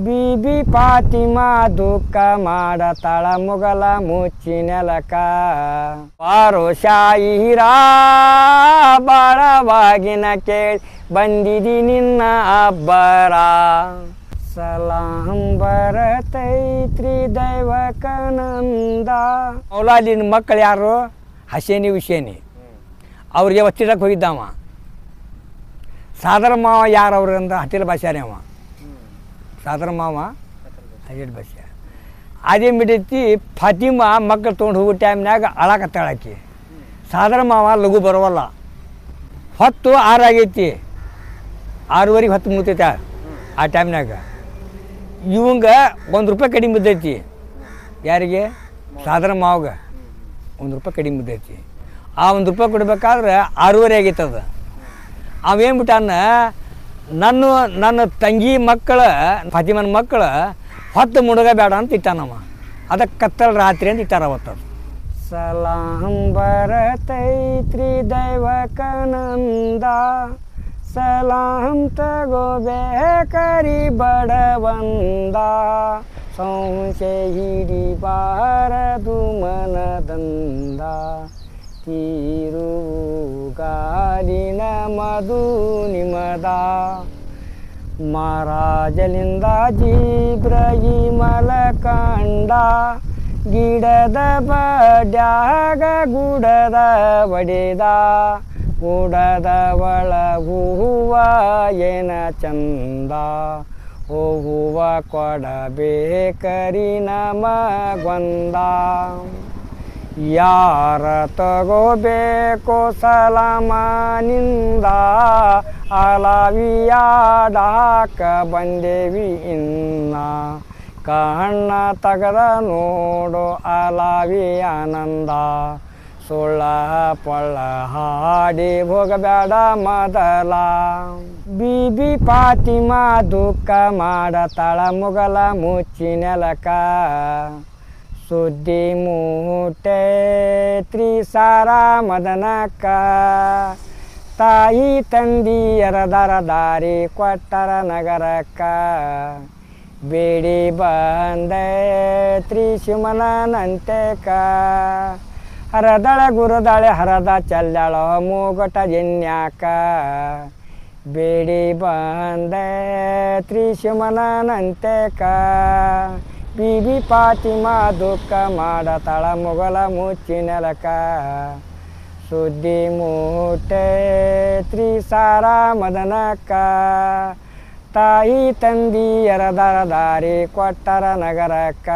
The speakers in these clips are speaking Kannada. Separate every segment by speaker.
Speaker 1: ಬೀಬಿ ಫಾತಿಮಾ ದುಃಖ ಮಾಡತಾಳ ಮುಗಲ ಮುಚ್ಚಿ ನೆಲಕ ಬಾರೋ ಶಾಯಿರಾ ಬಾಳವಾಗಿನ ಕೇಳಿ ಬಂದಿದಿ ನಿನ್ನ ಅಬ್ಬರ ಸಲಾಂ ಬರತೈತ್ರಿ ದೈವಕನಂದ ಮೌಲಾಲಿನ ಮಕ್ಕಳು ಯಾರು ಹಸೇನಿ ಹುಸೇನಿ ಅವ್ರಿಗೆ ಒಚ್ಚಿಡಕ್ಕೆ ಹೋಗಿದ್ದವ ಸಾದರ ಮಾವ ಯಾರು ಅವ್ರು ಅಂದ್ರೆ ಹಟೇಲ್ ಭಾಷಾರಿ ಅವ ಸಾದರ ಮಾವ ಹಟೇಲ್ ಭಾಷೆ ಅದೇ ಬಿಡೈತಿ ಫಾತಿಮಾ ಮಕ್ಕಳು ತೊಗೊಂಡು ಹೋಗೋ ಟೈಮ್ನಾಗ ಅಳಕತ್ತಾಳಕಿ ಸಾದರ ಮಾವ ಲಘು ಬರೋವಲ್ಲ ಹೊತ್ತು 6 ಆಗೈತಿ 6:30 ಹೊತ್ತು ಮುಗ್ತೈತೆ ಆ ಟೈಮ್ನಾಗ ಇವಂಗ ₹1 ಕಡಿಮೆ ಬಿದ್ದೈತಿ ಯಾರಿಗೆ ಸಾದರ ಮಾವಗ ₹1 ಕಡಿಮೆ ಬಿದ್ದೈತಿ ಆ ₹1 ಕೊಡ್ಬೇಕಾದ್ರೆ 6:30 ಆಗೈತದ ಅವೇನು ಬಿಟ್ಟಾನ ನನ್ನ ತಂಗಿ ಮಕ್ಕಳ ಫಾತಿಮನ ಮಕ್ಕಳು ಹೊತ್ತು ಮುಡುಗ ಬೇಡ ಅಂತ ಇಟ್ಟಾನವ ಅದಕ್ಕೆ ಕತ್ತಲ ರಾತ್ರಿ ಅಂತ ಇಟ್ಟಾರ ಅವತ್ತು ಸಲಾಂ ಬರತೈತ್ರಿ ದೈವಕನಂದ ಸಲಾಂ ತಗೋಬೇಕರಿ ಬಡವಂದ ಸಂಶಯ ಹಿಡಿಬಾರದು ಮನದಂದ ತೀರು ಗಾಲಿನ ಮಧು ನಿಮದ ಮಹಾರಾಜಲಿಂದ ಜಿಬ್ರಹಿಮಲ ಕಂಡ ಗಿಡದ ಬಡ್ಯಾಗ ಗುಡದ ಒಡೆದ ಗುಡದ ಒಳಗುವ ಏನ ಚಂದ ಓ ಹೂವ ಕೊಡಬೇಕರಿ ನಮಗೊಂದ ಯಾರ ತಗೋಬೇಕು ಸಲಾಮನಿಂದ ಅಲವಿಯಾಡಾಕ ಬಂದೇವಿ ಇನ್ನ ಕಣ್ಣ ತಗದ ನೋಡು ಅಲವಿ ಆನಂದ ಸುಳ್ಳ ಪಳ್ಳ ಹಾಡಿ ಹೋಗಬೇಡ ಮೊದಲ ಬೀಬಿ ಫಾತಿಮಾ ದುಃಖ ಮಾಡತಾಳ ಮುಗಲ ಮುಚ್ಚಿ ನೆಲಕ ಸುದ್ದಿ ಮೂಟೈತ್ರಿ ಸಾರ ಮದನಕ್ಕ ತಾಯಿ ತಂದಿಯರ ದಾರಿ ಕೊಟ್ಟರ ನಗರಕ್ಕ ಬೇಡಿ ಬಂದೈತ್ರಿ ಶಿವನಂತೆಕ ಹರದಳ ಗುರುದಾಳೆ ಹರದ ಚಲ್ಯಾಳ ಮೂಗೊಟ ಜನ್ಯಾಕ ಬೇಡಿ ಬಂದೈತ್ರಿ ಶಿವನಂತೆಕ ಬೀಬಿ ಫಾತಿಮಾ ದುಃಖ ಮಾಡತಾಳ ಮುಗಲ ಮುಚ್ಚಿ ನೆಲಕ ಸುದ್ದಿ ಮೂಟೈತ್ರಿ ಸಾರ ಮದನಕ್ಕ ತಾಯಿ ತಂದಿಯರ ದಾರಿ ಕೊಟ್ಟರ ನಗರಕ್ಕ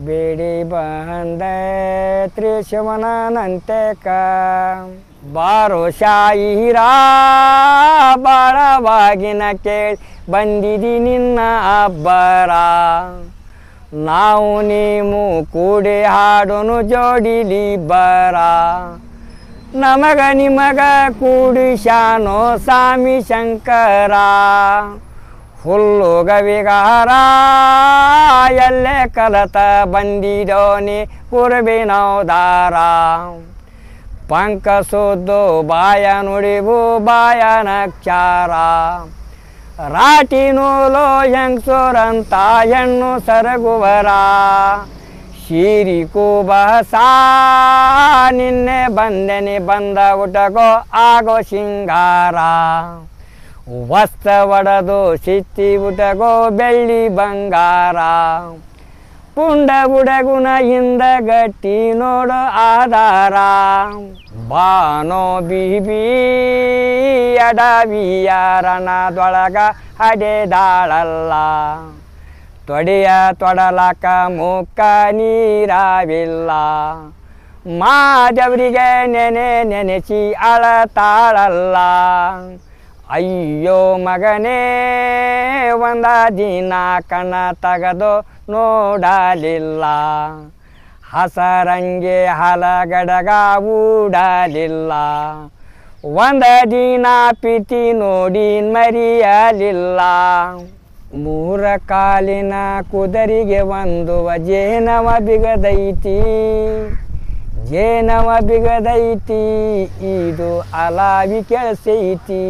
Speaker 1: ಬೇಡಿ ಬಂದೈತ್ರಿ ಶಿವನಂತೆಕ ಬಾರೋ ಶಾಯಿರಾ ಬಾಳವಾಗಿನ ಕೇಳಿ ಬಂದಿದಿ ನಿನ್ನ ಅಬ್ಬರ ನಾವು ನೀವು ಕೂಡಿ ಹಾಡೋನು ಜೋಡಿಲಿ ಬರ ನಮಗ ನಿಮಗ ಕೂಡಿಶಾನೋ ಸ್ವಾಮಿ ಶಂಕರ ಹುಲ್ಲುಗ ವಿಗಾರ ಎಲ್ಲೇ ಕಲತ ಬಂದಿದೋನಿ ಕುರ್ಬಿನೌದಾರ ಪಂಕ ಸುದ್ದು ಬಾಯ ನುಡಿಬು ಬಾಯ ನಕ್ಷಾರ ರಾಟಿ ನೂಲೋ ಹೆಂಗ್ಸೋರಂತ ಹೆಣ್ಣು ಸರಗುವರ ಶೀರಿ ಕೂಬಸ ನಿನ್ನೆ ಬಂದೆನಿ ಬಂದ ಉಟಗೋ ಆಗೋ ಶಿಂಗಾರ ವಸ್ತ್ರ ಒಡೆದು ಸಿತ್ತಿ ಉಟಗೋ ಬೆಳ್ಳಿ ಬಂಗಾರ ಪುಂಡ ಬುಡಗುನ ಹಿಂದ ಗಟ್ಟಿ ನೋಡೋ ಆಧಾರ ಬಾನೋ ಬೀಬಿ ಅಡವಿಯಾರನದೊಳಗ ಹಡೆದಾಳಲ್ಲ ತೊಡೆಯ ತೊಡಲಕ ಮುಕ್ಕ ನೀರಾವಿಲ್ಲ ಮಾದವರಿಗೆ ನೆನೆಸಿ ಅಳತಾಳಲ್ಲ ಅಯ್ಯೋ ಮಗನೇ ಒಂದ ದಿನ ಕಣ ತಗದು ನೋಡಲಿಲ್ಲ ಹಸರಂಗೆ ಹಲಗಡಗ ಊಡಲಿಲ್ಲ ಒಂದ ದಿನ ಪಿತಿ ನೋಡಿ ಮರಿಯಲಿಲ್ಲ ಮೂರ ಕಾಲಿನ ಕುದರಿಗೆ ಒಂದು ಜೇನವ ಬಿಗದೈತಿ ಜೇನವ ಬಿಗದೈತಿ ಇದು ಅಲಾವಿ ಕೆಳಸೈತಿ